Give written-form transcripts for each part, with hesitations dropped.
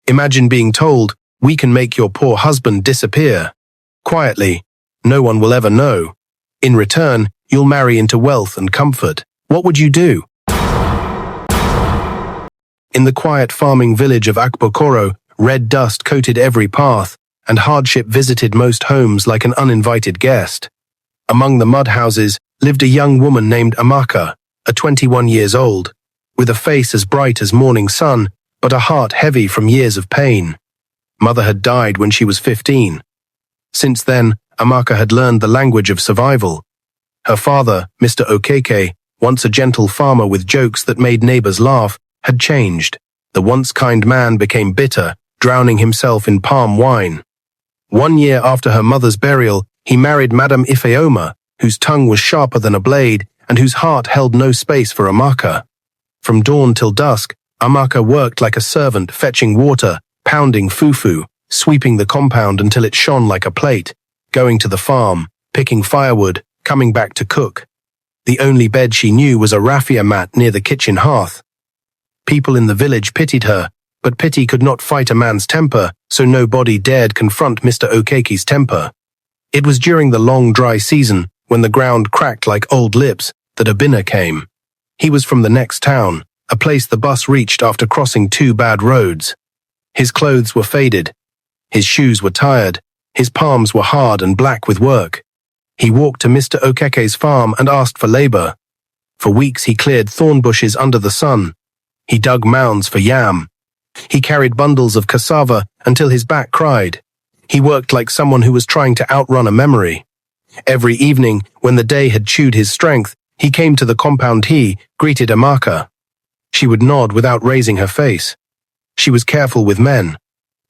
Imagine being told, "We can make your poor husband disappear. Quietly. No one will ever know. In return, you'll marry into wealth and comfort." What would you do? In the quiet farming village of Akbokoro, red dust coated every path, and hardship visited most homes like an uninvited guest. Among the mud houses lived a young woman named Amaka, 21 years old, with a face as bright as morning sun, but a heart heavy from years of pain. Mother had died when she was 15. Since then, Amaka had learned the language of survival. Her father, Mr. Okeke, once a gentle farmer with jokes that made neighbors laugh, had changed. The once kind man became bitter, drowning himself in palm wine. 1 year after her mother's burial, he married Madame Ifeoma, whose tongue was sharper than a blade and whose heart held no space for Amaka. From dawn till dusk, Amaka worked like a servant, fetching water, pounding fufu, sweeping the compound until it shone like a plate, going to the farm, picking firewood, coming back to cook. The only bed she knew was a raffia mat near the kitchen hearth. People in the village pitied her, but pity could not fight a man's temper, so nobody dared confront Mr. Okeke's temper. It was during the long dry season, when the ground cracked like old lips, that Obinna came. He was from the next town, a place the bus reached after crossing 2 bad roads. His clothes were faded. His shoes were tired. His palms were hard and black with work. He walked to Mr. Okeke's farm and asked for labor. For weeks he cleared thorn bushes under the sun. He dug mounds for yam. He carried bundles of cassava until his back cried. He worked like someone who was trying to outrun a memory. Every evening, when the day had chewed his strength, he came to the compound. He greeted Amaka. She would nod without raising her face. She was careful with men.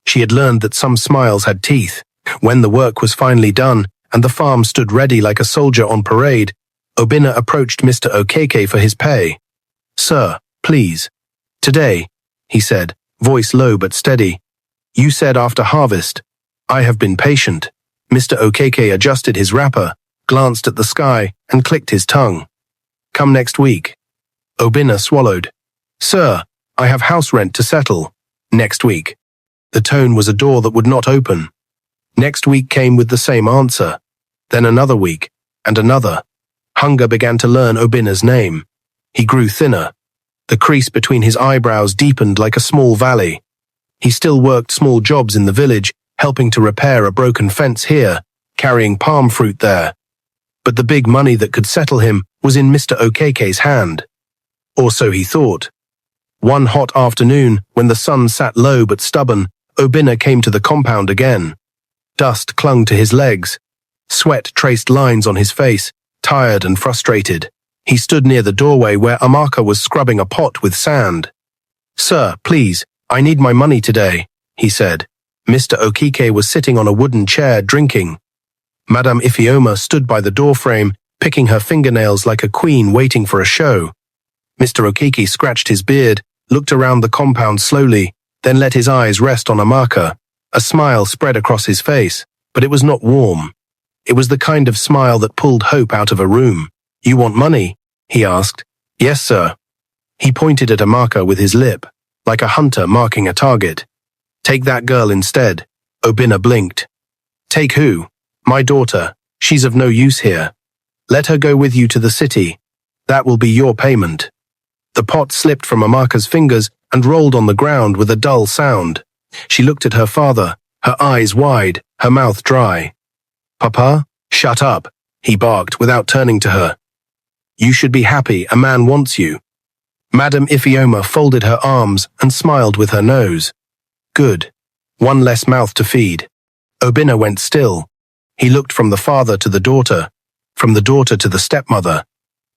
She had learned that some smiles had teeth. When the work was finally done, and the farm stood ready like a soldier on parade, Obinna approached Mr. Okeke for his pay. "Sir, please. Today," he said, voice low but steady. "You said after harvest. I have been patient." Mr. Okeke adjusted his wrapper, glanced at the sky, and clicked his tongue. "Come next week." Obinna swallowed. "Sir, I have house rent to settle." "Next week." The tone was a door that would not open. Next week came with the same answer. Then another week, and another. Hunger began to learn Obinna's name. He grew thinner. The crease between his eyebrows deepened like a small valley. He still worked small jobs in the village, helping to repair a broken fence here, carrying palm fruit there. But the big money that could settle him was in Mr. Okeke's hand. Or so he thought. One hot afternoon, when the sun sat low but stubborn, Obinna came to the compound again. Dust clung to his legs. Sweat traced lines on his face, tired and frustrated. He stood near the doorway where Amaka was scrubbing a pot with sand. "Sir, please, I need my money today," he said. Mr. Okeke was sitting on a wooden chair drinking. Madame Ifeoma stood by the doorframe, picking her fingernails like a queen waiting for a show. Mr. Okeke scratched his beard, looked around the compound slowly, then let his eyes rest on Amaka. A smile spread across his face, but it was not warm. It was the kind of smile that pulled hope out of a room. "You want money?" he asked. "Yes, sir." He pointed at Amaka with his lip, like a hunter marking a target. "Take that girl instead." Obinna blinked. "Take who?" "My daughter. She's of no use here. Let her go with you to the city. That will be your payment." The pot slipped from Amaka's fingers and rolled on the ground with a dull sound. She looked at her father, her eyes wide, her mouth dry. "Papa, shut up," he barked without turning to her. "You should be happy, a man wants you." Madame Ifeoma folded her arms and smiled with her nose. "Good. One less mouth to feed." Obinna went still. He looked from the father to the daughter, from the daughter to the stepmother.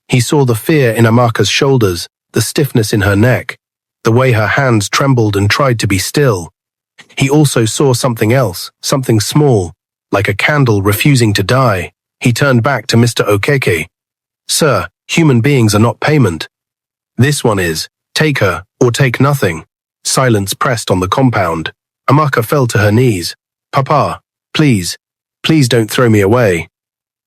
He saw the fear in Amaka's shoulders, the stiffness in her neck, the way her hands trembled and tried to be still. He also saw something else, something small, like a candle refusing to die. He turned back to Mr. Okeke. "Sir, human beings are not payment. This one is. Take her, or take nothing." Silence pressed on the compound. Amaka fell to her knees. "Papa, please, please don't throw me away."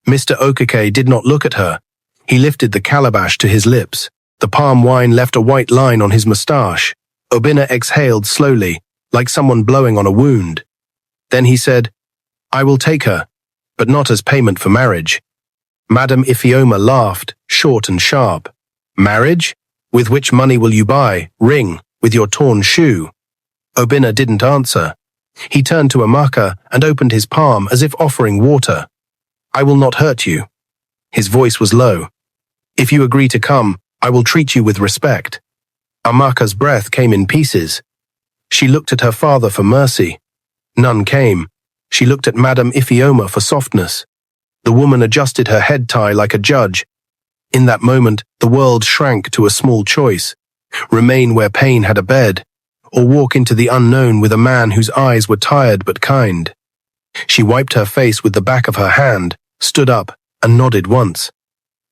Mr. Okeke did not look at her. He lifted the calabash to his lips. The palm wine left a white line on his moustache. Obinna exhaled slowly, like someone blowing on a wound. Then he said, "I will take her, but not as payment for marriage." Madame Ifeoma laughed, short and sharp. "Marriage? With which money will you buy? Ring, with your torn shoe?" Obinna didn't answer. He turned to Amaka and opened his palm as if offering water. "I will not hurt you." His voice was low. "If you agree to come, I will treat you with respect." Amaka's breath came in pieces. She looked at her father for mercy. None came. She looked at Madame Ifeoma for softness. The woman adjusted her head tie like a judge. In that moment, the world shrank to a small choice: remain where pain had a bed, or walk into the unknown with a man whose eyes were tired but kind. She wiped her face with the back of her hand, stood up, and nodded once.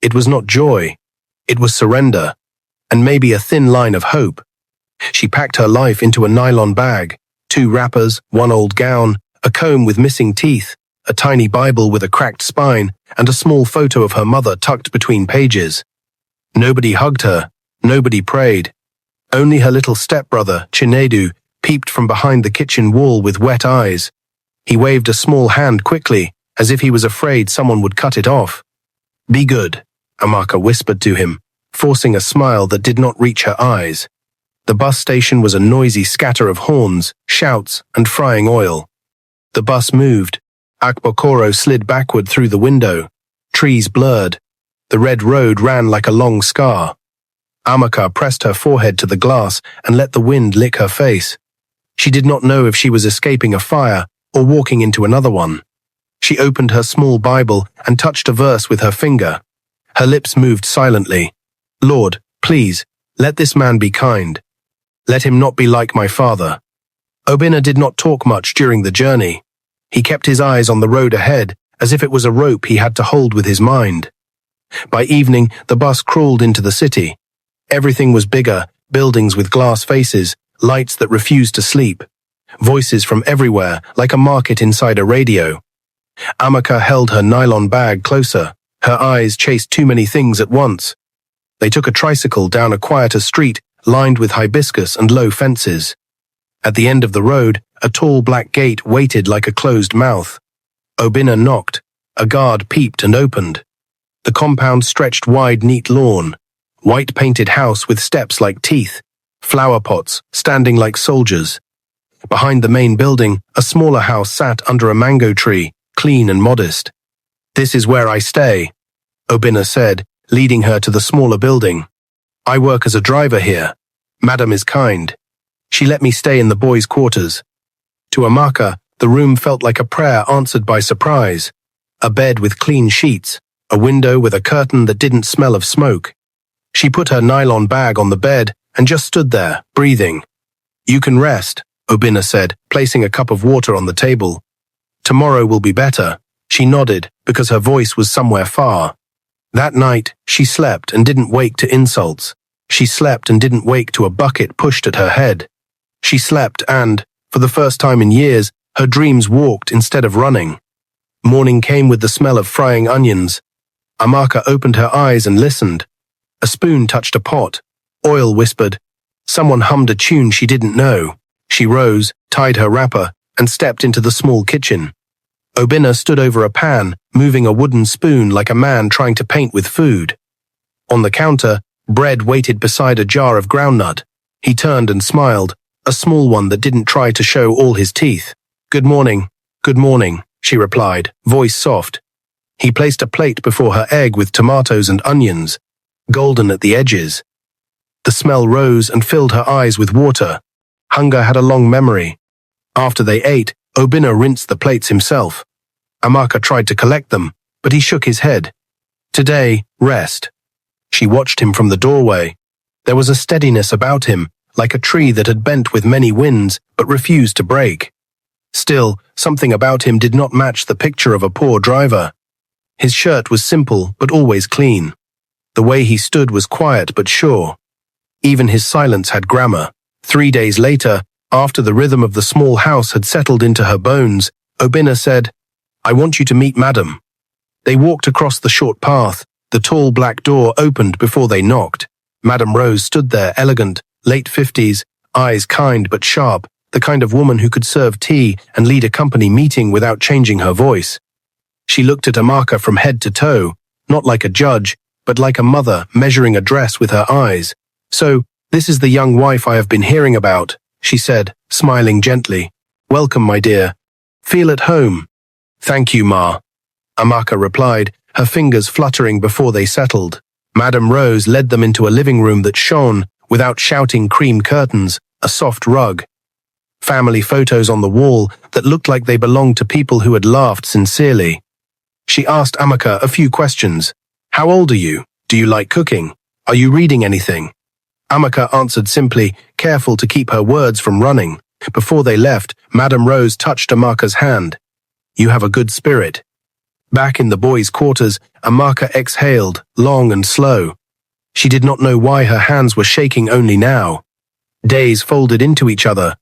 It was not joy. It was surrender, and maybe a thin line of hope. She packed her life into a nylon bag: 2 wrappers, 1 old gown, a comb with missing teeth, a tiny Bible with a cracked spine, and a small photo of her mother tucked between pages. Nobody hugged her. Nobody prayed. Only her little stepbrother, Chinedu, peeped from behind the kitchen wall with wet eyes. He waved a small hand quickly, as if he was afraid someone would cut it off. "Be good," Amaka whispered to him, forcing a smile that did not reach her eyes. The bus station was a noisy scatter of horns, shouts, and frying oil. The bus moved. Akbokoro slid backward through the window. Trees blurred. The red road ran like a long scar. Amaka pressed her forehead to the glass and let the wind lick her face. She did not know if she was escaping a fire or walking into another one. She opened her small Bible and touched a verse with her finger. Her lips moved silently. "Lord, please, let this man be kind. Let him not be like my father." Obinna did not talk much during the journey. He kept his eyes on the road ahead, as if it was a rope he had to hold with his mind. By evening, the bus crawled into the city. Everything was bigger: buildings with glass faces, lights that refused to sleep, voices from everywhere, like a market inside a radio. Amaka held her nylon bag closer. Her eyes chased too many things at once. They took a tricycle down a quieter street, lined with hibiscus and low fences. At the end of the road, a tall black gate waited like a closed mouth. Obinna knocked. A guard peeped and opened. The compound stretched wide, neat lawn. White-painted house with steps like teeth. Flower pots, standing like soldiers. Behind the main building, a smaller house sat under a mango tree, clean and modest. "This is where I stay," Obinna said, leading her to the smaller building. "I work as a driver here. Madam is kind. She let me stay in the boys' quarters." To Amaka, the room felt like a prayer answered by surprise. A bed with clean sheets, a window with a curtain that didn't smell of smoke. She put her nylon bag on the bed and just stood there, breathing. "You can rest," Obinna said, placing a cup of water on the table. "Tomorrow will be better." She nodded, because her voice was somewhere far. That night, she slept and didn't wake to insults. She slept and didn't wake to a bucket pushed at her head. She slept and, for the first time in years, her dreams walked instead of running. Morning came with the smell of frying onions. Amaka opened her eyes and listened. A spoon touched a pot. Oil whispered. Someone hummed a tune she didn't know. She rose, tied her wrapper, and stepped into the small kitchen. Obinna stood over a pan, moving a wooden spoon like a man trying to paint with food. On the counter, bread waited beside a jar of groundnut. He turned and smiled, a small one that didn't try to show all his teeth. Good morning, she replied, voice soft. He placed a plate before her egg with tomatoes and onions, golden at the edges. The smell rose and filled her eyes with water. Hunger had a long memory. After they ate, Obinna rinsed the plates himself. Amaka tried to collect them, but he shook his head. Today, rest. She watched him from the doorway. There was a steadiness about him, like a tree that had bent with many winds, but refused to break. Still, something about him did not match the picture of a poor driver. His shirt was simple, but always clean. The way he stood was quiet but sure. Even his silence had grammar. 3 days later, after the rhythm of the small house had settled into her bones, Obinna said, "I want you to meet Madam." They walked across the short path. The tall black door opened before they knocked. Madam Rose stood there, elegant, late 50s, eyes kind but sharp, the kind of woman who could serve tea and lead a company meeting without changing her voice. She looked at Amaka from head to toe, not like a judge, but like a mother measuring a dress with her eyes. "So, this is the young wife I have been hearing about," she said, smiling gently. "Welcome, my dear. Feel at home." "Thank you, Ma," Amaka replied, her fingers fluttering before they settled. Madame Rose led them into a living room that shone, without shouting cream curtains, a soft rug. Family photos on the wall that looked like they belonged to people who had laughed sincerely. She asked Amaka a few questions. "How old are you? Do you like cooking? Are you reading anything?" Amaka answered simply, careful to keep her words from running. Before they left, Madame Rose touched Amaka's hand. "You have a good spirit." Back in the boys' quarters, Amaka exhaled, long and slow. She did not know why her hands were shaking only now. Days folded into each other.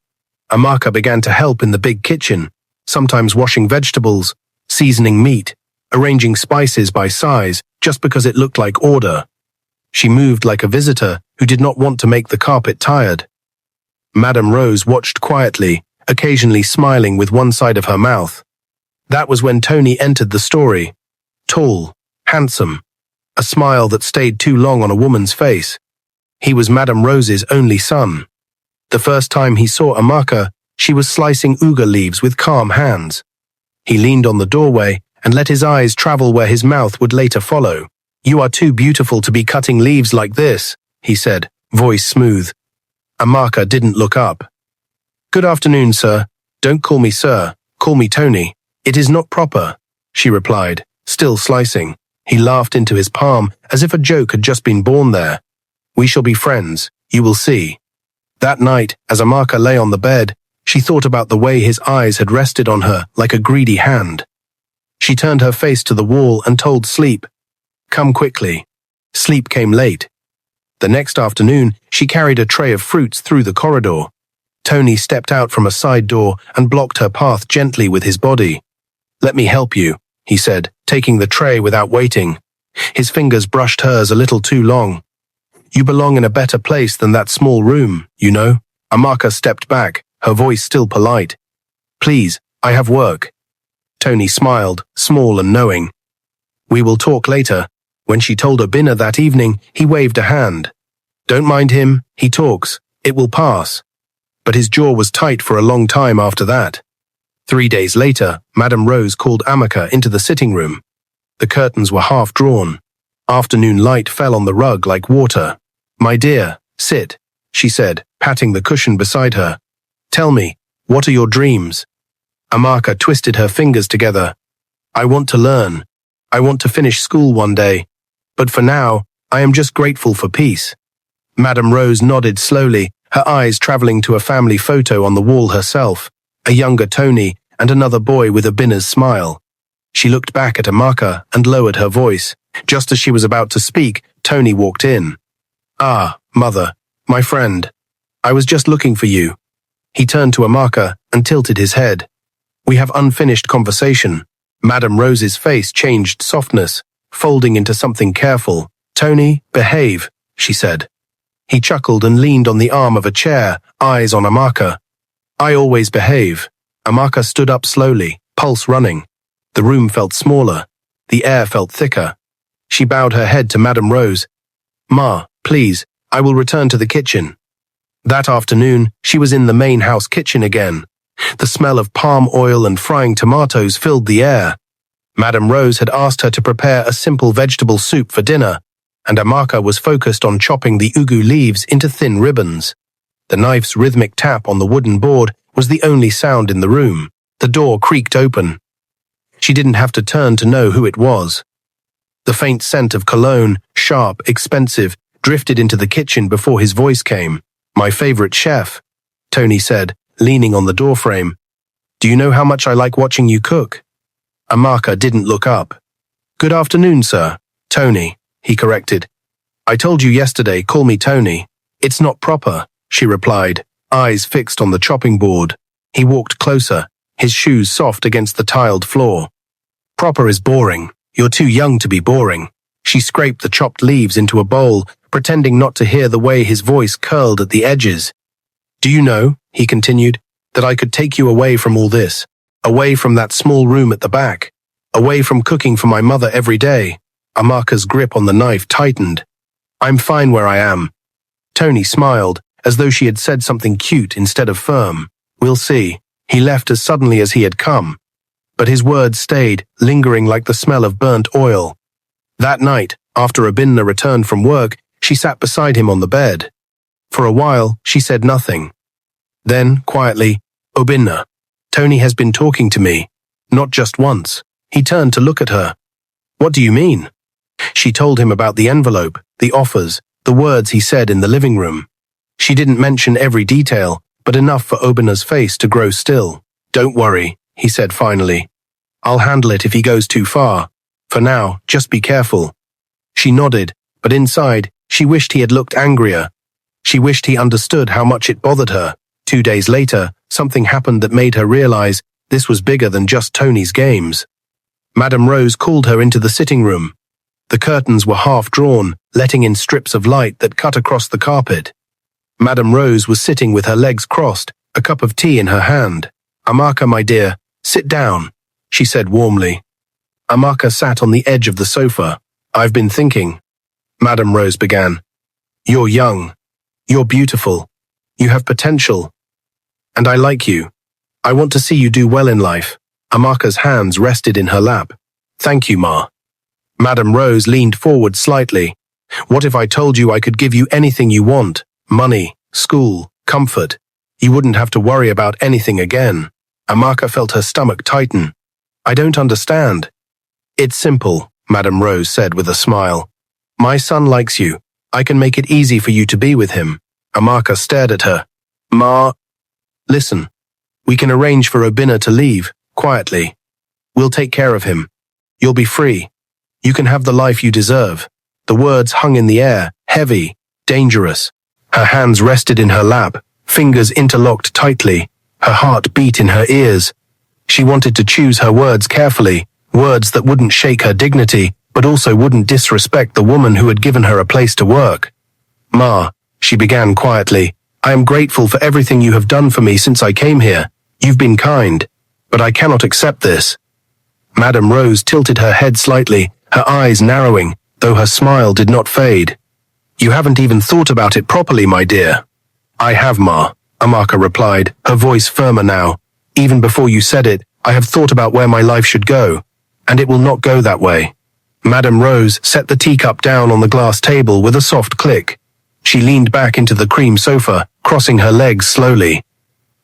Amaka began to help in the big kitchen, sometimes washing vegetables, seasoning meat, arranging spices by size just because it looked like order. She moved like a visitor who did not want to make the carpet tired. Madame Rose watched quietly, occasionally smiling with one side of her mouth. That was when Tony entered the story. Tall, handsome, a smile that stayed too long on a woman's face. He was Madame Rose's only son. The first time he saw Amaka, she was slicing uga leaves with calm hands. He leaned on the doorway and let his eyes travel where his mouth would later follow. "You are too beautiful to be cutting leaves like this," he said, voice smooth. Amaka didn't look up. "Good afternoon, sir. Don't call me sir, call me Tony. It is not proper," she replied, still slicing. He laughed into his palm as if a joke had just been born there. "We shall be friends, you will see." That night, as Amaka lay on the bed, she thought about the way his eyes had rested on her like a greedy hand. She turned her face to the wall and told sleep, "Come quickly." Sleep came late. The next afternoon, she carried a tray of fruits through the corridor. Tony stepped out from a side door and blocked her path gently with his body. "Let me help you," he said, taking the tray without waiting. His fingers brushed hers a little too long. "You belong in a better place than that small room, you know." Amaka stepped back, her voice still polite. "Please, I have work." Tony smiled, small and knowing. "We will talk later." When she told Obina that evening, he waved a hand. "Don't mind him, he talks. It will pass." But his jaw was tight for a long time after that. 3 days later, Madame Rose called Amaka into the sitting room. The curtains were half drawn. Afternoon light fell on the rug like water. "My dear, sit," she said, patting the cushion beside her. "Tell me, what are your dreams?" Amaka twisted her fingers together. "I want to learn. I want to finish school one day. But for now, I am just grateful for peace." Madame Rose nodded slowly, her eyes traveling to a family photo on the wall herself, a younger Tony and another boy with Obina's smile. She looked back at Amaka and lowered her voice. Just as she was about to speak, Tony walked in. "Ah, mother, my friend. I was just looking for you." He turned to Amaka and tilted his head. "We have unfinished conversation." Madame Rose's face changed softness, folding into something careful. "Tony, behave," she said. He chuckled and leaned on the arm of a chair, eyes on Amaka. "I always behave." Amaka stood up slowly, pulse running. The room felt smaller. The air felt thicker. She bowed her head to Madame Rose. "Ma, please, I will return to the kitchen." That afternoon, she was in the main house kitchen again. The smell of palm oil and frying tomatoes filled the air. Madame Rose had asked her to prepare a simple vegetable soup for dinner, and Amaka was focused on chopping the ugu leaves into thin ribbons. The knife's rhythmic tap on the wooden board was the only sound in the room. The door creaked open. She didn't have to turn to know who it was. The faint scent of cologne, sharp, expensive, drifted into the kitchen before his voice came. "My favorite chef," Tony said, leaning on the doorframe. "Do you know how much I like watching you cook?" Amaka didn't look up. "Good afternoon, sir. Tony," he corrected. "I told you yesterday, call me Tony." "It's not proper," she replied, eyes fixed on the chopping board. He walked closer, his shoes soft against the tiled floor. "Proper is boring. You're too young to be boring." She scraped the chopped leaves into a bowl, pretending not to hear the way his voice curled at the edges. "Do you know," he continued, That I could take you away from all this, away from that small room at the back, away from cooking for my mother every day. Amaka's grip on the knife tightened. I'm fine where I am. Tony smiled, as though she had said something cute instead of firm. We'll see. He left as suddenly as he had come. But his words stayed, lingering like the smell of burnt oil. That night, after Obinna returned from work, she sat beside him on the bed. For a while, she said nothing. Then, quietly, Obinna, Tony has been talking to me. Not just once. He turned to look at her. What do you mean? She told him about the envelope, the offers, the words he said in the living room. She didn't mention every detail, but enough for Obinna's face to grow still. Don't worry, he said finally. I'll handle it if he goes too far. For now, just be careful. She nodded, but inside, she wished he had looked angrier. She wished he understood how much it bothered her. 2 days later, something happened that made her realize this was bigger than just Tony's games. Madame Rose called her into the sitting room. The curtains were half drawn, letting in strips of light that cut across the carpet. Madame Rose was sitting with her legs crossed, a cup of tea in her hand. Amaka, my dear, sit down, she said warmly. Amaka sat on the edge of the sofa. I've been thinking, Madame Rose began. You're young. You're beautiful. You have potential. And I like you. I want to see you do well in life. Amaka's hands rested in her lap. Thank you, Ma. Madame Rose leaned forward slightly. What if I told you I could give you anything you want? Money, school, comfort. You wouldn't have to worry about anything again. Amaka felt her stomach tighten. I don't understand. It's simple, Madame Rose said with a smile. My son likes you. I can make it easy for you to be with him. Amaka stared at her. Ma, listen. We can arrange for Obinna to leave, quietly. We'll take care of him. You'll be free. You can have the life you deserve. The words hung in the air, heavy, dangerous. Her hands rested in her lap, fingers interlocked tightly. Her heart beat in her ears. She wanted to choose her words carefully, words that wouldn't shake her dignity, but also wouldn't disrespect the woman who had given her a place to work. Ma, she began quietly, I am grateful for everything you have done for me since I came here. You've been kind, but I cannot accept this. Madame Rose tilted her head slightly, her eyes narrowing, though her smile did not fade. You haven't even thought about it properly, my dear. I have, Ma, Amaka replied, her voice firmer now. Even before you said it, I have thought about where my life should go, and it will not go that way. Madame Rose set the teacup down on the glass table with a soft click. She leaned back into the cream sofa, crossing her legs slowly.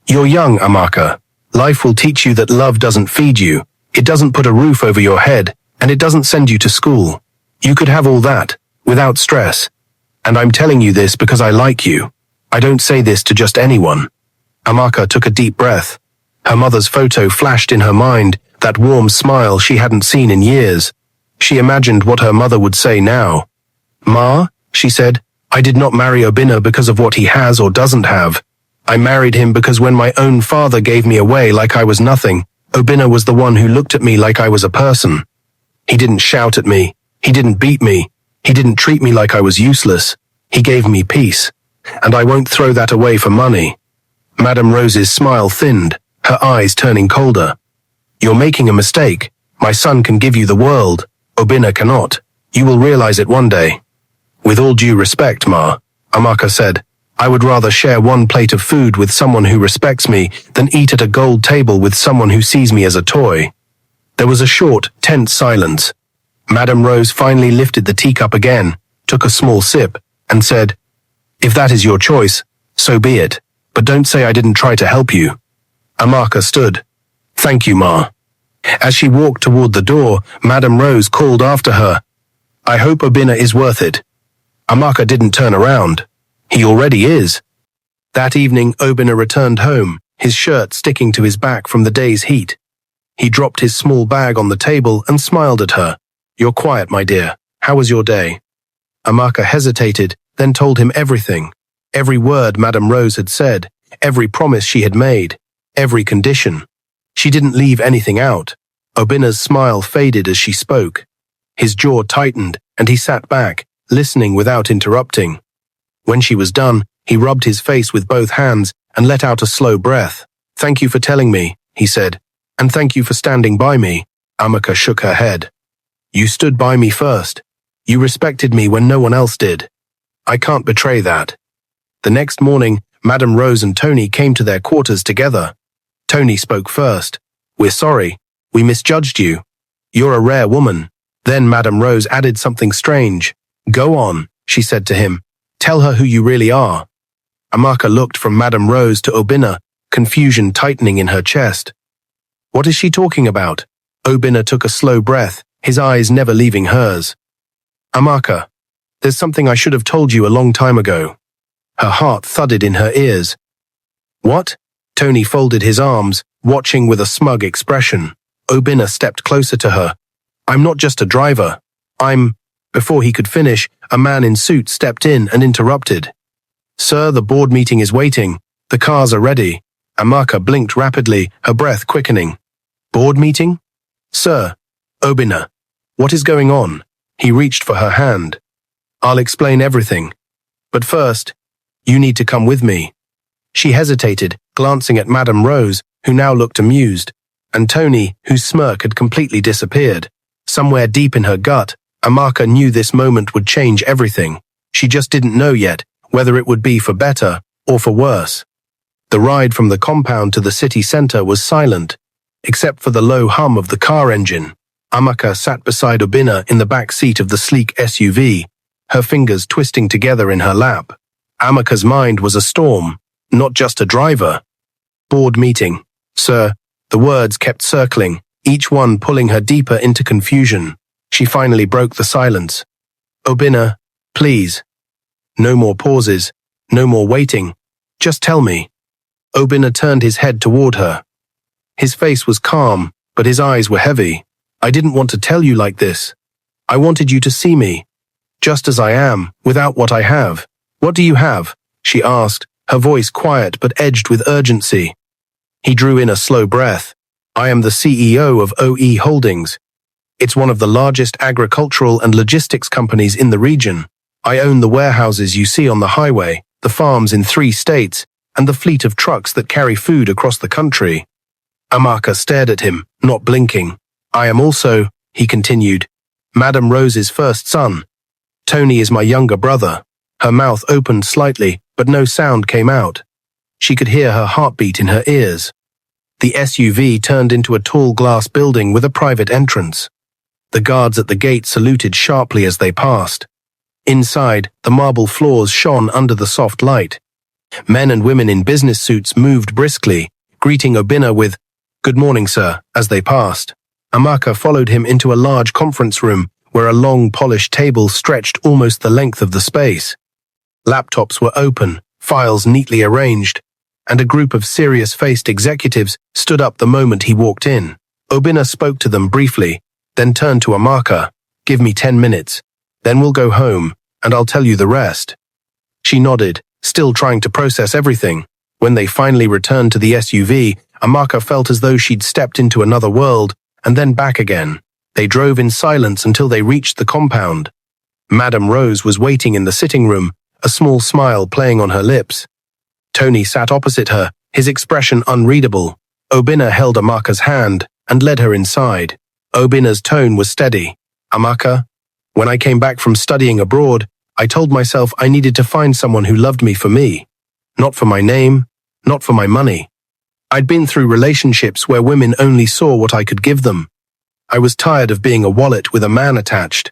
You're young, Amaka. Life will teach you that love doesn't feed you. It doesn't put a roof over your head, and it doesn't send you to school. You could have all that, without stress. And I'm telling you this because I like you. I don't say this to just anyone. Amaka took a deep breath. Her mother's photo flashed in her mind, that warm smile she hadn't seen in years. She imagined what her mother would say now. Ma, she said, I did not marry Obinna because of what he has or doesn't have. I married him because when my own father gave me away like I was nothing, Obinna was the one who looked at me like I was a person. He didn't shout at me. He didn't beat me. He didn't treat me like I was useless. He gave me peace. And I won't throw that away for money. Madame Rose's smile thinned, her eyes turning colder. You're making a mistake. My son can give you the world. Obinna cannot. You will realize it one day. With all due respect, Ma, Amaka said, I would rather share one plate of food with someone who respects me than eat at a gold table with someone who sees me as a toy. There was a short, tense silence. Madame Rose finally lifted the teacup again, took a small sip, and said, If that is your choice, so be it, but don't say I didn't try to help you. Amaka stood. Thank you, Ma. As she walked toward the door, Madame Rose called after her, I hope Obinna is worth it. Amaka didn't turn around. He already is. That evening, Obinna returned home, his shirt sticking to his back from the day's heat. He dropped his small bag on the table and smiled at her. You're quiet, my dear. How was your day? Amaka hesitated, then told him everything. Every word Madame Rose had said, every promise she had made, every condition. She didn't leave anything out. Obinna's smile faded as she spoke. His jaw tightened, and he sat back, listening without interrupting. When she was done, he rubbed his face with both hands and let out a slow breath. Thank you for telling me, he said, and thank you for standing by me. Amaka shook her head. You stood by me first. You respected me when no one else did. I can't betray that. The next morning, Madame Rose and Tony came to their quarters together. Tony spoke first. We're sorry. We misjudged you. You're a rare woman. Then Madame Rose added something strange. Go on, she said to him. Tell her who you really are. Amaka looked from Madame Rose to Obinna, confusion tightening in her chest. What is she talking about? Obinna took a slow breath, his eyes never leaving hers. Amaka, there's something I should have told you a long time ago. Her heart thudded in her ears. What? Tony folded his arms, watching with a smug expression. Obinna stepped closer to her. I'm not just a driver. Before he could finish, a man in suit stepped in and interrupted. Sir, the board meeting is waiting. The cars are ready. Amaka blinked rapidly, her breath quickening. Board meeting? Sir. Obinna. What is going on? He reached for her hand. I'll explain everything. But first, you need to come with me. She hesitated, glancing at Madame Rose, who now looked amused, and Tony, whose smirk had completely disappeared. Somewhere deep in her gut, Amaka knew this moment would change everything. She just didn't know yet whether it would be for better or for worse. The ride from the compound to the city center was silent, except for the low hum of the car engine. Amaka sat beside Obinna in the back seat of the sleek SUV, her fingers twisting together in her lap. Amaka's mind was a storm, not just a driver. Board meeting. Sir, the words kept circling, each one pulling her deeper into confusion. She finally broke the silence. Obinna, please. No more pauses, no more waiting. Just tell me. Obinna turned his head toward her. His face was calm, but his eyes were heavy. I didn't want to tell you like this. I wanted you to see me, just as I am, without what I have. What do you have? She asked, her voice quiet but edged with urgency. He drew in a slow breath. I am the CEO of OE Holdings. It's one of the largest agricultural and logistics companies in the region. I own the warehouses you see on the highway, the farms in 3 states, and the fleet of trucks that carry food across the country. Amaka stared at him, not blinking. I am also, he continued, Madame Rose's first son. Tony is my younger brother. Her mouth opened slightly, but no sound came out. She could hear her heartbeat in her ears. The SUV turned into a tall glass building with a private entrance. The guards at the gate saluted sharply as they passed. Inside, the marble floors shone under the soft light. Men and women in business suits moved briskly, greeting Obinna with, Good morning, sir, as they passed. Amaka followed him into a large conference room where a long polished table stretched almost the length of the space. Laptops were open, files neatly arranged, and a group of serious-faced executives stood up the moment he walked in. Obinna spoke to them briefly, then turned to Amaka. Give me 10 minutes. Then we'll go home, and I'll tell you the rest. She nodded, still trying to process everything. When they finally returned to the SUV, Amaka felt as though she'd stepped into another world, and then back again. They drove in silence until they reached the compound. Madame Rose was waiting in the sitting room, a small smile playing on her lips. Tony sat opposite her, his expression unreadable. Obinna held Amaka's hand and led her inside. Obinna's tone was steady. Amaka, when I came back from studying abroad, I told myself I needed to find someone who loved me for me. Not for my name, not for my money. I'd been through relationships where women only saw what I could give them. I was tired of being a wallet with a man attached.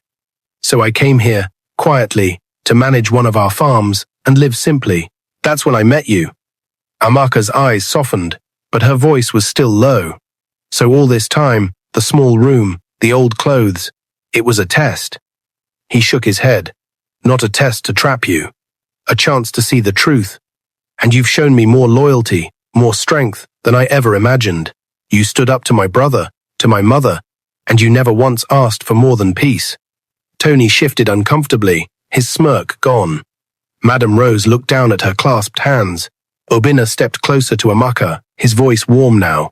So I came here, quietly, to manage one of our farms and live simply. That's when I met you. Amaka's eyes softened, but her voice was still low. So all this time, the small room, the old clothes, it was a test. He shook his head. Not a test to trap you. A chance to see the truth. And you've shown me more loyalty, more strength than I ever imagined. You stood up to my brother, to my mother, and you never once asked for more than peace. Tony shifted uncomfortably, his smirk gone. Madame Rose looked down at her clasped hands. Obinna stepped closer to Amaka, his voice warm now.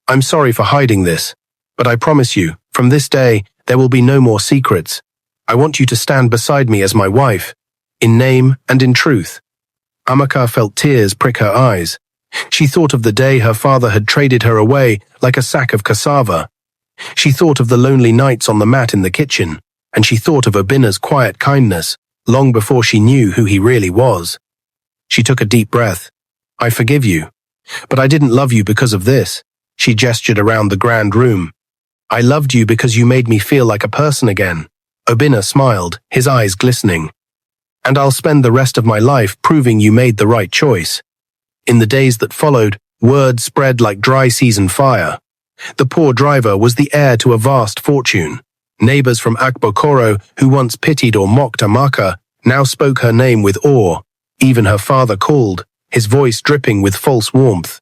I'm sorry for hiding this, but I promise you, from this day, there will be no more secrets. I want you to stand beside me as my wife, in name and in truth. Amaka felt tears prick her eyes. She thought of the day her father had traded her away like a sack of cassava. She thought of the lonely nights on the mat in the kitchen, and she thought of Obina's quiet kindness long before she knew who he really was. She took a deep breath. I forgive you. But I didn't love you because of this. She gestured around the grand room. I loved you because you made me feel like a person again. Obina smiled, his eyes glistening. And I'll spend the rest of my life proving you made the right choice. In the days that followed, word spread like dry season fire. The poor driver was the heir to a vast fortune. Neighbors from Akbokoro, who once pitied or mocked Amaka, now spoke her name with awe. Even her father called, his voice dripping with false warmth.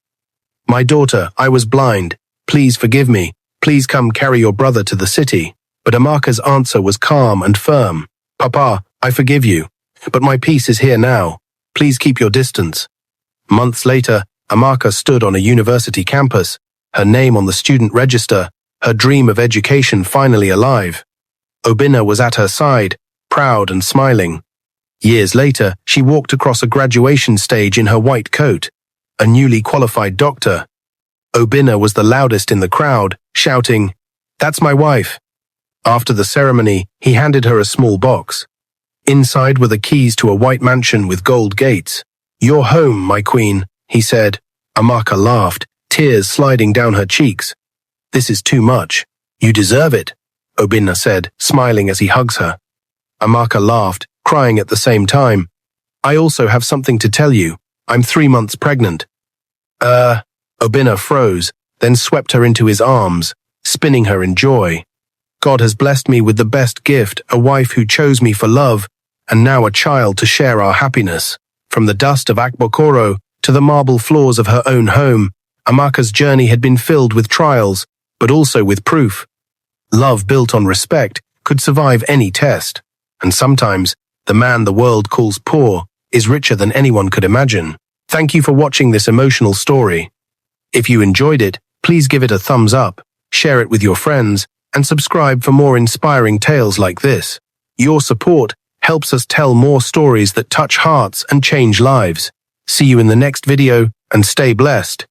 My daughter, I was blind. Please forgive me. Please come carry your brother to the city. But Amaka's answer was calm and firm. Papa, I forgive you. But my peace is here now. Please keep your distance. Months later, Amaka stood on a university campus, her name on the student register, her dream of education finally alive. Obina was at her side, proud and smiling. Years later, she walked across a graduation stage in her white coat, a newly qualified doctor. Obina was the loudest in the crowd, shouting, "That's my wife." After the ceremony, he handed her a small box. Inside were the keys to a white mansion with gold gates. "You're home, my queen," he said. Amaka laughed, tears sliding down her cheeks. "This is too much. You deserve it," Obina said, smiling as he hugs her. Amaka laughed, crying at the same time. "I also have something to tell you. I'm 3 months pregnant." Obina froze, then swept her into his arms, spinning her in joy. "God has blessed me with the best gift, a wife who chose me for love, and now a child to share our happiness." From the dust of Akbokoro to the marble floors of her own home, Amaka's journey had been filled with trials, but also with proof. Love built on respect could survive any test, and sometimes the man the world calls poor is richer than anyone could imagine. Thank you for watching this emotional story. If you enjoyed it, please give it a thumbs up, share it with your friends, and subscribe for more inspiring tales like this. Your support helps us tell more stories that touch hearts and change lives. See you in the next video, and stay blessed.